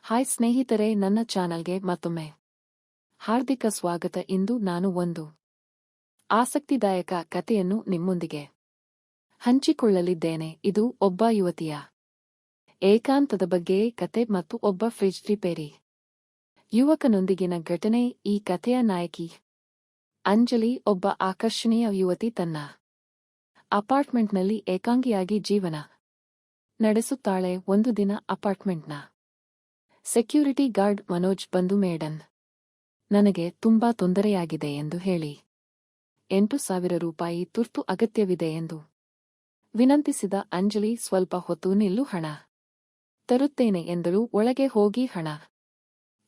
Hi ಸ್ನೇಹಿತರೆ, ನನ್ನ ಚಾನಲ್ಗೆ ಮತ್ತೊಮ್ಮೆ ಹಾರ್ದಿಕ ಸ್ವಾಗತ. ಇಂದು ನಾನು ಒಂದು ಆಸಕ್ತಿದಾಯಕ ಕಥೆಯನ್ನು ನಿಮ್ಮೊಂದಿಗೆ ಹಂಚಿಕೊಳ್ಳಲಿದ್ದೇನೆ. ಇದು ಒಬ್ಬ ಯುವತಿಯ ಏಕಾಂತದ ಬಗ್ಗೆ ಕತೆ ಮತ್ತು ಒಬ್ಬ ಫ್ರಿಡ್ಜ್ ರಿಪೇರಿ ಯುವಕನೊಂದಿಗಿನ ಘಟನೆ. ಈ ಕಥೆಯ ನಾಯಕಿ ಅಂಜಲಿ, ಒಬ್ಬ ಆಕರ್ಷಣೀಯ ಯುವತಿ, ತನ್ನ ಅಪಾರ್ಟ್ಮೆಂಟ್ನಲ್ಲಿ ಏಕಾಂಗಿಯಾಗಿ ಜೀವನ ನಡೆಸುತ್ತಾಳೆ. ಒಂದು ದಿನ ಅಪಾರ್ಟ್ಮೆಂಟ್ನ ಸೆಕ್ಯೂರಿಟಿ ಗಾರ್ಡ್ ಮನೋಜ್ ಬಂದು, ಮೇಡಮ್, ನನಗೆ ತುಂಬಾ ತೊಂದರೆಯಾಗಿದೆ ಎಂದು ಹೇಳಿ 8,000 ರೂಪಾಯಿ ತುರ್ತು ಅಗತ್ಯವಿದೆ ಎಂದು ವಿನಂತಿಸಿದ. ಅಂಜಲಿ ಸ್ವಲ್ಪ ಹೊತ್ತು ನಿಲ್ಲು, ಹಣ ತರುತ್ತೇನೆ ಎಂದಳು. ಒಳಗೆ ಹೋಗಿ ಹಣ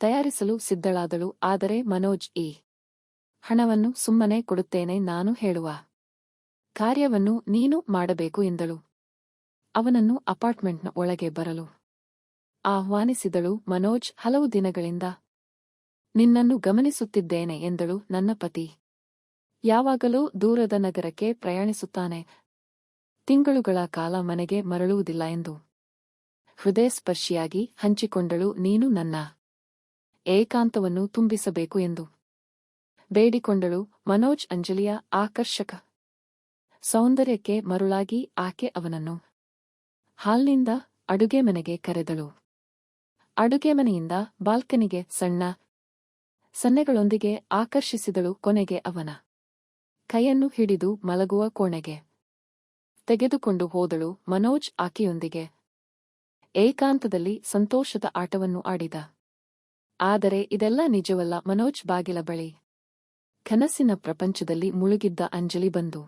ತಯಾರಿಸಲು ಸಿದ್ಧಳಾದಳು. ಆದರೆ ಮನೋಜ್, ಈ ಹಣವನ್ನು ಸುಮ್ಮನೆ ಕೊಡುತ್ತೇನೆ, ನಾನು ಹೇಳುವ ಕಾರ್ಯವನ್ನು ನೀನು ಮಾಡಬೇಕು ಎಂದಳು. ಅವನನ್ನು ಅಪಾರ್ಟ್ಮೆಂಟ್ನ ಒಳಗೆ ಬರಲು ಆಹ್ವಾನಿಸಿದಳು. ಮನೋಜ್, ಹಲವು ದಿನಗಳಿಂದ ನಿನ್ನನ್ನು ಗಮನಿಸುತ್ತಿದ್ದೇನೆ ಎಂದಳು. ನನ್ನ ಪತಿ ಯಾವಾಗಲೂ ದೂರದ ನಗರಕ್ಕೆ ಪ್ರಯಾಣಿಸುತ್ತಾನೆ, ತಿಂಗಳುಗಳ ಕಾಲ ಮನೆಗೆ ಮರಳುವುದಿಲ್ಲ ಎಂದು ಹೃದಯಸ್ಪರ್ಶಿಯಾಗಿ ಹಂಚಿಕೊಂಡಳು. ನೀನು ನನ್ನ ಏಕಾಂತವನ್ನು ತುಂಬಿಸಬೇಕು ಎಂದು ಬೇಡಿಕೊಂಡಳು. ಮನೋಜ್ ಅಂಜಲಿಯ ಆಕರ್ಷಕ ಸೌಂದರ್ಯಕ್ಕೆ ಮರುಳಾಗಿ ಆಕೆ ಅವನನ್ನು ಹಾಲ್ನಿಂದ ಅಡುಗೆ ಮನೆಗೆ ಕರೆದಳು. ಅಡುಗೆಮನೆಯಿಂದ ಬಾಲ್ಕನಿಗೆ ಸಣ್ಣ ಸನ್ನೆಗಳೊಂದಿಗೆ ಆಕರ್ಷಿಸಿದಳು. ಕೊನೆಗೆ ಅವನ ಕೈಯನ್ನು ಹಿಡಿದು ಮಲಗುವ ಕೋಣೆಗೆ ತೆಗೆದುಕೊಂಡು ಹೋದಳು. ಮನೋಜ್ ಆಕೆಯೊಂದಿಗೆ ಏಕಾಂತದಲ್ಲಿ ಸಂತೋಷದ ಆಟವನ್ನು ಆಡಿದ. ಆದರೆ ಇದೆಲ್ಲ ನಿಜವಲ್ಲ. ಮನೋಜ್ ಬಾಗಿಲ ಬಳಿ ಕನಸಿನ ಪ್ರಪಂಚದಲ್ಲಿ ಮುಳುಗಿದ್ದ ಅಂಜಲಿ ಬಂದು,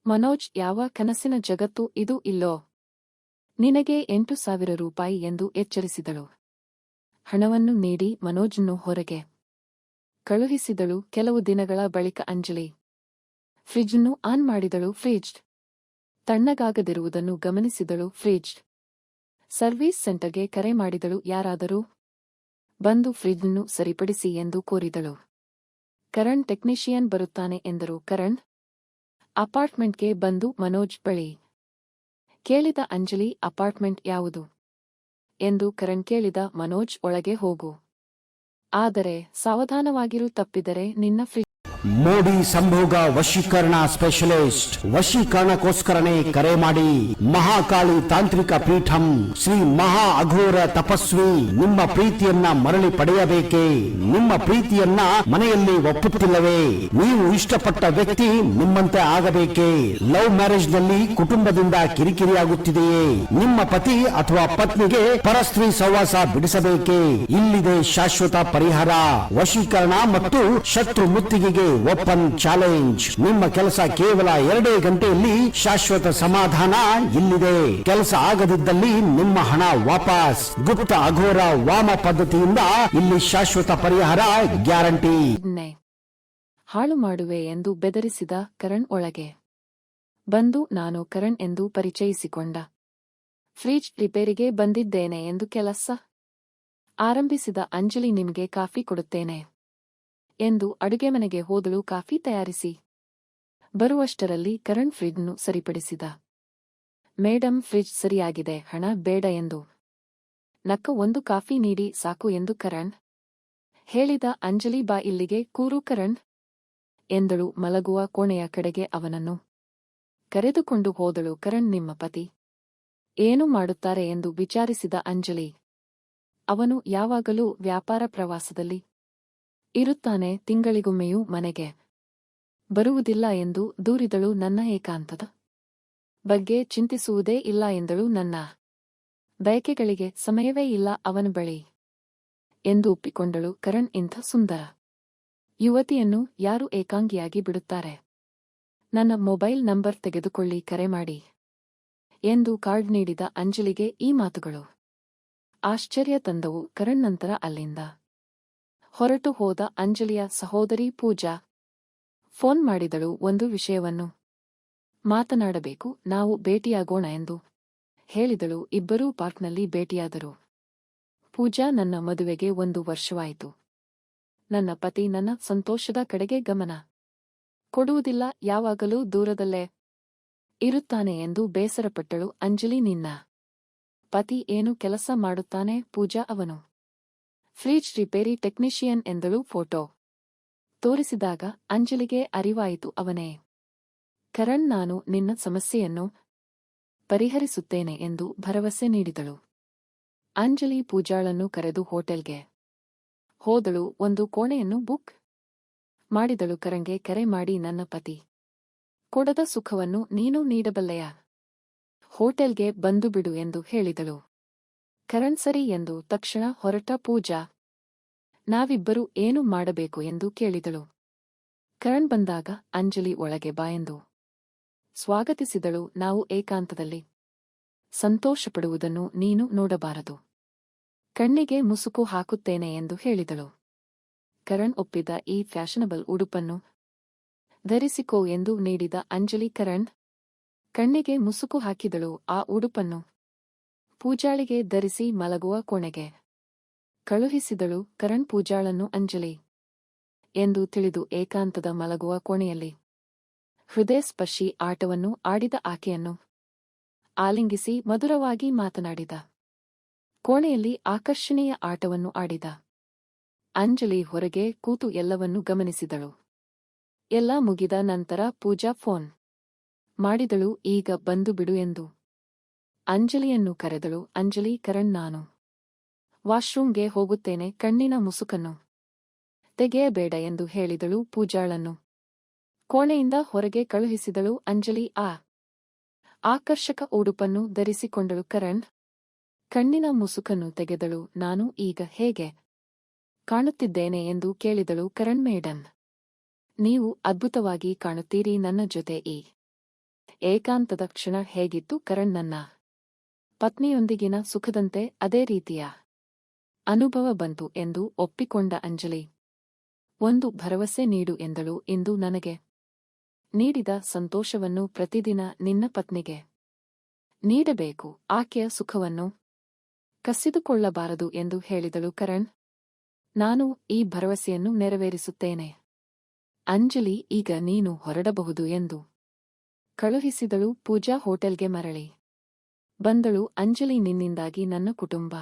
ಮನೋಜ್, ಯಾವ ಕನಸಿನ ಜಗತ್ತು ಇದು? ಇಲ್ಲೋ, ನಿನಗೆ 8,000 ರೂಪಾಯಿ ಎಂದು ಎಚ್ಚರಿಸಿದಳು. ಹಣವನ್ನು ನೀಡಿ ಮನೋಜ್ನು ಹೊರಗೆ ಕಳುಹಿಸಿದಳು. ಕೆಲವು ದಿನಗಳ ಬಳಿಕ ಅಂಜಲಿ ಫ್ರಿಡ್ಜ್ನ್ನು ಆನ್ ಮಾಡಿದಳು. ಫ್ರಿಡ್ಜ್ ತಣ್ಣಗಾಗದಿರುವುದನ್ನು ಗಮನಿಸಿದಳು. ಫ್ರಿಡ್ಜ್ ಸರ್ವೀಸ್ ಸೆಂಟರ್ಗೆ ಕರೆ ಮಾಡಿದಳು. ಯಾರಾದರೂ ಬಂದು ಫ್ರಿಡ್ಜ್ನ್ನು ಸರಿಪಡಿಸಿ ಎಂದು ಕೋರಿದಳು. ಕರಣ್ ಟೆಕ್ನಿಷಿಯನ್ ಬರುತ್ತಾನೆ ಎಂದರು. ಕರಣ್ ಅಪಾರ್ಟ್ಮೆಂಟ್ಗೆ ಬಂದು ಮನೋಜ್ ಬಳಿ ಕೇಳಿದ. ಅಂಜಲಿ, ಅಪಾರ್ಟ್ಮೆಂಟ್ ಯಾವುದು ಎಂದು ಕರಣ್ ಕೇಳಿದ. ಮನೋಜ್, ಒಳಗೆ ಹೋಗು, ಆದರೆ ಸಾವಧಾನವಾಗಿರು, ತಪ್ಪಿದರೆ ನಿನ್ನ ಫ್ರಿಡ್ಜ್. ಮೋಡಿ ಸಂಭೋಗ ವಶೀಕರಣ ಸ್ಪೆಷಲಿಸ್ಟ್. ವಶೀಕರಣಕ್ಕೋಸ್ಕರನೇ ಕರೆ ಮಾಡಿ. ಮಹಾಕಾಳಿ ತಾಂತ್ರಿಕ ಪೀಠಂ ಶ್ರೀ ಮಹಾ ಅಘೋರ ತಪಸ್ವಿ ನಿಮ್ಮ ಪ್ರೀತಿಯನ್ನ ಮರಳಿ ಪಡೆಯಬೇಕೇ? ನಿಮ್ಮ ಪ್ರೀತಿಯನ್ನ ಮನೆಯಲ್ಲಿ ಒಪ್ಪುತ್ತಿಲ್ಲವೇ? ನೀವು ಇಷ್ಟಪಟ್ಟ ವ್ಯಕ್ತಿ ನಿಮ್ಮಂತೆ ಆಗಬೇಕೇ? ಲವ್ ಮ್ಯಾರೇಜ್ ನಲ್ಲಿ ಕುಟುಂಬದಿಂದ ಕಿರಿಕಿರಿಯಾಗುತ್ತಿದೆಯೇ? ನಿಮ್ಮ ಪತಿ ಅಥವಾ ಪತ್ನಿಗೆ ಪರಸ್ತ್ರೀ ಸಹವಾಸ ಬಿಡಿಸಬೇಕೇ? ಇಲ್ಲಿದೆ ಶಾಶ್ವತ ಪರಿಹಾರ. ವಶೀಕರಣ ಮತ್ತು ಶತ್ರು ಮುತ್ತಿಗೆಗೆ ಓಪನ್ ಚಾಲೆಂಜ್. ನಿಮ್ಮ ಕೆಲಸ ಕೇವಲ 2 ಗಂಟೆಯಲ್ಲಿ ಶಾಶ್ವತ ಸಮಾಧಾನ ಇಲ್ಲಿದೆ. ಕೆಲಸ ಆಗದಿದ್ದಲ್ಲಿ ನಿಮ್ಮ ಹಣ ವಾಪಸ್. ಗುಪ್ತ ಅಘೋರ ವಾಮ ಪದ್ಧತಿಯಿಂದ ಇಲ್ಲಿ ಶಾಶ್ವತ ಪರಿಹಾರ ಗ್ಯಾರಂಟಿ. ಹಾಳು ಮಾಡುವೆ ಎಂದು ಬೆದರಿಸಿದ ಕರಣ್ ಒಳಗೆ ಬಂದು, ನಾನು ಕರಣ್ ಎಂದು ಪರಿಚಯಿಸಿಕೊಂಡ. ಫ್ರಿಡ್ಜ್ ರಿಪೇರಿಗೆ ಬಂದಿದ್ದೇನೆ ಎಂದು ಕೆಲಸ ಆರಂಭಿಸಿದ. ಅಂಜಲಿ, ನಿಮಗೆ ಕಾಫಿ ಕೊಡುತ್ತೇನೆ ಎಂದು ಅಡುಗೆಮನೆಗೆ ಹೋದಳು. ಕಾಫಿ ತಯಾರಿಸಿ ಬರುವಷ್ಟರಲ್ಲಿ ಕರಣ್ ಫ್ರಿಡ್ಜ್ನ್ನು ಸರಿಪಡಿಸಿದ. ಮೇಡಮ್, ಫ್ರಿಡ್ಜ್ ಸರಿಯಾಗಿದೆ, ಹಣ ಬೇಡ ಎಂದು ನಕ್ಕ. ಒಂದು ಕಾಫಿ ನೀಡಿ ಸಾಕು ಎಂದು ಕರಣ್ ಹೇಳಿದ. ಅಂಜಲಿ, ಬಾ ಇಲ್ಲಿಗೆ ಕೂರು ಕರಣ್ ಎಂದಳು. ಮಲಗುವ ಕೋಣೆಯ ಕಡೆಗೆ ಅವನನ್ನು ಕರೆದುಕೊಂಡು ಹೋದಳು. ಕರಣ್, ನಿಮ್ಮ ಪತಿ ಏನು ಮಾಡುತ್ತಾರೆ ಎಂದು ವಿಚಾರಿಸಿದ ಅಂಜಲಿ. ಅವನು ಯಾವಾಗಲೂ ವ್ಯಾಪಾರ ಪ್ರವಾಸದಲ್ಲಿ ಇರುತ್ತಾನೆ, ತಿಂಗಳಿಗೊಮ್ಮೆಯೂ ಮನೆಗೆ ಬರುವುದಿಲ್ಲ ಎಂದು ದೂರಿದಳು. ನನ್ನ ಏಕಾಂತದ ಬಗ್ಗೆ ಚಿಂತಿಸುವುದೇ ಇಲ್ಲ ಎಂದಳು. ನನ್ನ ಬಯಕೆಗಳಿಗೆ ಸಮಯವೇ ಇಲ್ಲ ಅವನ ಬಳಿ ಎಂದು ಒಪ್ಪಿಕೊಂಡಳು. ಕರಣ್, ಇಂಥ ಸುಂದರ ಯುವತಿಯನ್ನು ಯಾರು ಏಕಾಂಗಿಯಾಗಿ ಬಿಡುತ್ತಾರೆ? ನನ್ನ ಮೊಬೈಲ್ ನಂಬರ್ ತೆಗೆದುಕೊಳ್ಳಿ, ಕರೆ ಮಾಡಿ ಎಂದು ಕಾರ್ಡ್ ನೀಡಿದ. ಅಂಜಲಿಗೆ ಈ ಮಾತುಗಳು ಆಶ್ಚರ್ಯ ತಂದವು. ಕರಣ್ ನಂತರ ಅಲ್ಲಿಂದ ಹೊರಟು ಹೋದ. ಅಂಜಲಿಯ ಸಹೋದರಿ ಪೂಜಾ ಫೋನ್ ಮಾಡಿದಳು. ಒಂದು ವಿಷಯವನ್ನು ಮಾತನಾಡಬೇಕು, ನಾವು ಭೇಟಿಯಾಗೋಣ ಎಂದು ಹೇಳಿದಳು. ಇಬ್ಬರೂ ಪಾರ್ಕ್ನಲ್ಲಿ ಭೇಟಿಯಾದರು. ಪೂಜಾ, ನನ್ನ ಮದುವೆಗೆ 1 ವರ್ಷವಾಯಿತು. ನನ್ನ ಪತಿ ನನ್ನ ಸಂತೋಷದ ಕಡೆಗೆ ಗಮನ ಕೊಡುವುದಿಲ್ಲ, ಯಾವಾಗಲೂ ದೂರದಲ್ಲೇ ಇರುತ್ತಾನೆ ಎಂದು ಬೇಸರಪಟ್ಟಳು. ಅಂಜಲಿ, ನಿನ್ನ ಪತಿ ಏನು ಕೆಲಸ ಮಾಡುತ್ತಾನೆ? ಪೂಜಾ, ಅವನು ಫ್ರಿಡ್ಜ್ ರಿಪೇರಿ ಟೆಕ್ನಿಷಿಯನ್ ಎಂದಳು ಫೋಟೋ ತೋರಿಸಿದಾಗ ಅಂಜಲಿಗೆ ಅರಿವಾಯಿತು ಅವನೇ. ಕರಣ್, ನಾನು ನಿನ್ನ ಸಮಸ್ಯೆಯನ್ನು ಪರಿಹರಿಸುತ್ತೇನೆ ಎಂದು ಭರವಸೆ ನೀಡಿದಳು. ಅಂಜಲಿ ಪೂಜಾಳನ್ನು ಕರೆದು ಹೋಟೆಲ್ಗೆ ಹೋದಳು. ಒಂದು ಕೋಣೆಯನ್ನು ಬುಕ್ ಮಾಡಿದಳು. ಕರಣ್ಗೆ ಕರೆ ಮಾಡಿ, ನನ್ನ ಪತಿ ಕೊಡದ ಸುಖವನ್ನು ನೀನು ನೀಡಬಲ್ಲೆಯ? ಹೋಟೆಲ್ಗೆ ಬಂದು ಬಿಡು ಎಂದು ಹೇಳಿದಳು. ಕರಣ್ ಸರಿ ಎಂದು ತಕ್ಷಣ ಹೊರಟ. ಪೂಜಾ, ನಾವಿಬ್ಬರು ಏನು ಮಾಡಬೇಕು ಎಂದು ಕೇಳಿದಳು. ಕರಣ್ ಬಂದಾಗ ಅಂಜಲಿ ಒಳಗೆ ಬಾ ಎಂದು ಸ್ವಾಗತಿಸಿದಳು. ನಾವು ಏಕಾಂತದಲ್ಲಿ ಸಂತೋಷಪಡುವುದನ್ನು ನೀನು ನೋಡಬಾರದು. ಕಣ್ಣಿಗೆ ಮುಸುಕು ಹಾಕುತ್ತೇನೆ ಎಂದು ಹೇಳಿದಳು. ಕರಣ್ ಒಪ್ಪಿದ. ಈ ಫ್ಯಾಷನಬಲ್ ಉಡುಪನ್ನು ಧರಿಸಿಕೋ ಎಂದು ನೀಡಿದ ಅಂಜಲಿ. ಕರಣ್ ಕಣ್ಣಿಗೆ ಮುಸುಕು ಹಾಕಿದಳು. ಆ ಉಡುಪನ್ನು ಪೂಜಾಳಿಗೆ ಧರಿಸಿ ಮಲಗುವ ಕೋಣೆಗೆ ಕಳುಹಿಸಿದಳು. ಕರಣ್ ಪೂಜಾಳನ್ನು ಅಂಜಲಿ ಎಂದು ತಿಳಿದು ಏಕಾಂತದ ಮಲಗುವ ಕೋಣೆಯಲ್ಲಿ ಹೃದಯಸ್ಪರ್ಶಿ ಆಟವನ್ನು ಆಡಿದ. ಆಕೆಯನ್ನು ಆಲಿಂಗಿಸಿ ಮಧುರವಾಗಿ ಮಾತನಾಡಿದ. ಕೋಣೆಯಲ್ಲಿ ಆಕರ್ಷಣೀಯ ಆಟವನ್ನು ಆಡಿದ. ಅಂಜಲಿ ಹೊರಗೆ ಕೂತು ಎಲ್ಲವನ್ನೂ ಗಮನಿಸಿದಳು. ಎಲ್ಲ ಮುಗಿದ ನಂತರ ಪೂಜಾ ಫೋನ್ ಮಾಡಿದಳು. ಈಗ ಬಂದು ಬಿಡು ಎಂದು ಅಂಜಲಿಯನ್ನು ಕರೆದಳು. ಅಂಜಲಿ, ಕರಣ್, ನಾನು ವಾಶ್ರೂಮ್ಗೆ ಹೋಗುತ್ತೇನೆ, ಕಣ್ಣಿನ ಮುಸುಕನ್ನು ತೆಗೆಯಬೇಡ ಎಂದು ಹೇಳಿದಳು. ಪೂಜಾಳನ್ನು ಕೋಣೆಯಿಂದ ಹೊರಗೆ ಕಳುಹಿಸಿದಳು. ಅಂಜಲಿ ಆ ಆಕರ್ಷಕ ಉಡುಪನ್ನು ಧರಿಸಿಕೊಂಡಳು. ಕರಣ್ ಕಣ್ಣಿನ ಮುಸುಕನ್ನು ತೆಗೆದಳು. ನಾನು ಈಗ ಹೇಗೆ ಕಾಣುತ್ತಿದ್ದೇನೆ ಎಂದು ಕೇಳಿದಳು. ಕರಣ್, ಮೇಡಮ್, ನೀವು ಅದ್ಭುತವಾಗಿ ಕಾಣುತ್ತೀರಿ. ನನ್ನ ಜೊತೆ ಈ ಏಕಾಂತದ ಕ್ಷಣ ಹೇಗಿತ್ತು? ಕರಣ್, ನನ್ನ ಪತ್ನಿಯೊಂದಿಗಿನ ಸುಖದಂತೆ ಅದೇ ರೀತಿಯ ಅನುಭವ ಬಂತು ಎಂದು ಒಪ್ಪಿಕೊಂಡ ಅಂಜಲಿ. ಒಂದು ಭರವಸೆ ನೀಡು ಎಂದಳು. ಇಂದು ನನಗೆ ನೀಡಿದ ಸಂತೋಷವನ್ನು ಪ್ರತಿದಿನ ನಿನ್ನ ಪತ್ನಿಗೆ ನೀಡಬೇಕು. ಆಕೆಯ ಸುಖವನ್ನು ಕಸಿದುಕೊಳ್ಳಬಾರದು ಎಂದು ಹೇಳಿದಳು. ಕರಣ್, ನಾನು ಈ ಭರವಸೆಯನ್ನು ನೆರವೇರಿಸುತ್ತೇನೆ. ಅಂಜಲಿ, ಈಗ ನೀನು ಹೊರಡಬಹುದು ಎಂದು ಕಳುಹಿಸಿದಳು. ಪೂಜಾ ಹೋಟೆಲ್ಗೆ ಮರಳಿ ಬಂದಳು. ಅಂಜಲಿ, ನಿನ್ನಿಂದಾಗಿ ನನ್ನ ಕುಟುಂಬ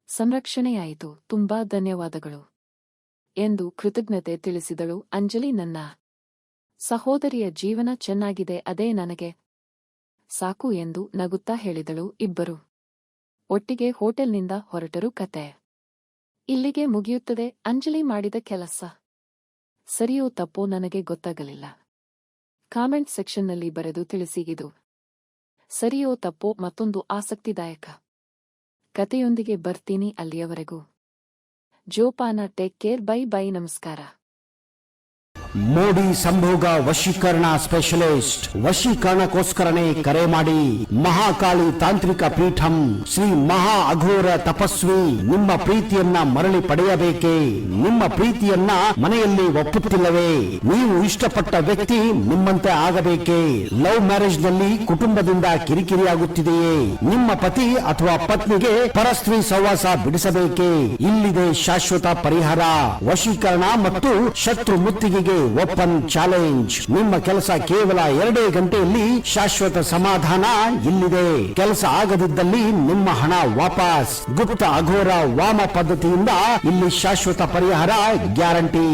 ಸಂರಕ್ಷಣೆಯಾಯಿತು. ತುಂಬಾ ಧನ್ಯವಾದಗಳು ಎಂದು ಕೃತಜ್ಞತೆ ತಿಳಿಸಿದಳು. ಅಂಜಲಿ, ನನ್ನ ಸಹೋದರಿಯ ಜೀವನ ಚೆನ್ನಾಗಿದೆ, ಅದೇ ನನಗೆ ಸಾಕು ಎಂದು ನಗುತ್ತಾ ಹೇಳಿದಳು. ಇಬ್ಬರು ಒಟ್ಟಿಗೆ ಹೋಟೆಲ್ನಿಂದ ಹೊರಟರು. ಕತೆ ಇಲ್ಲಿಗೆ ಮುಗಿಯುತ್ತದೆ. ಅಂಜಲಿ ಮಾಡಿದ ಕೆಲಸ ಸರಿಯೋ ತಪ್ಪೋ ನನಗೆ ಗೊತ್ತಾಗಲಿಲ್ಲ. ಕಾಮೆಂಟ್ ಸೆಕ್ಷನ್ನಲ್ಲಿ ಬರೆದು ತಿಳಿಸಿ. ಇದು ಸರಿಯೋ ತಪ್ಪೋ ಮತ್ತೊಂದು ಆಸಕ್ತಿದಾಯಕ ಕತೆಯೊಂದಿಗೆ ಬರ್ತೀನಿ. ಅಲ್ಲಿಯವರೆಗೂ ಜೋಪಾನ. Take care. Bye bye. ನಮಸ್ಕಾರ. ಮೋಡಿ ಸಂಭೋಗ ವಶೀಕರಣ ಸ್ಪೆಷಲಿಸ್ಟ್. ವಶೀಕರಣಕ್ಕೋಸ್ಕರನೇ ಕರೆ ಮಾಡಿ. ಮಹಾಕಾಳಿ ತಾಂತ್ರಿಕ ಪೀಠಂ ಶ್ರೀ ಮಹಾ ಅಘೋರ ತಪಸ್ವಿ ನಿಮ್ಮ ಪ್ರೀತಿಯನ್ನ ಮರಳಿ ಪಡೆಯಬೇಕೇ? ನಿಮ್ಮ ಪ್ರೀತಿಯನ್ನ ಮನೆಯಲ್ಲಿ ಒಪ್ಪುತ್ತಿಲ್ಲವೇ? ನೀವು ಇಷ್ಟಪಟ್ಟ ವ್ಯಕ್ತಿ ನಿಮ್ಮಂತೆ ಆಗಬೇಕೇ? ಲವ್ ಮ್ಯಾರೇಜ್ ನಲ್ಲಿ ಕುಟುಂಬದಿಂದ ಕಿರಿಕಿರಿಯಾಗುತ್ತಿದೆಯೇ? ನಿಮ್ಮ ಪತಿ ಅಥವಾ ಪತ್ನಿಗೆ ಪರಸ್ತ್ರೀ ಸಹವಾಸ ಬಿಡಿಸಬೇಕೇ? ಇಲ್ಲಿದೆ ಶಾಶ್ವತ ಪರಿಹಾರ. ವಶೀಕರಣ ಮತ್ತು ಶತ್ರು ಮುತ್ತಿಗೆಗೆ ಓಪನ್ ಚಾಲೆಂಜ್. ನಿಮ್ಮ ಕೆಲಸ ಕೇವಲ 2 ಗಂಟೆಯಲ್ಲಿ ಶಾಶ್ವತ ಸಮಾಧಾನ ಇಲ್ಲಿದೆ. ಕೆಲಸ ಆಗದಿದ್ದಲ್ಲಿ ನಿಮ್ಮ ಹಣ ವಾಪಸ್. ಗುಪ್ತ ಅಘೋರ ವಾಮ ಪದ್ಧತಿಯಿಂದ ಇಲ್ಲಿ ಶಾಶ್ವತ ಪರಿಹಾರ ಗ್ಯಾರಂಟಿ.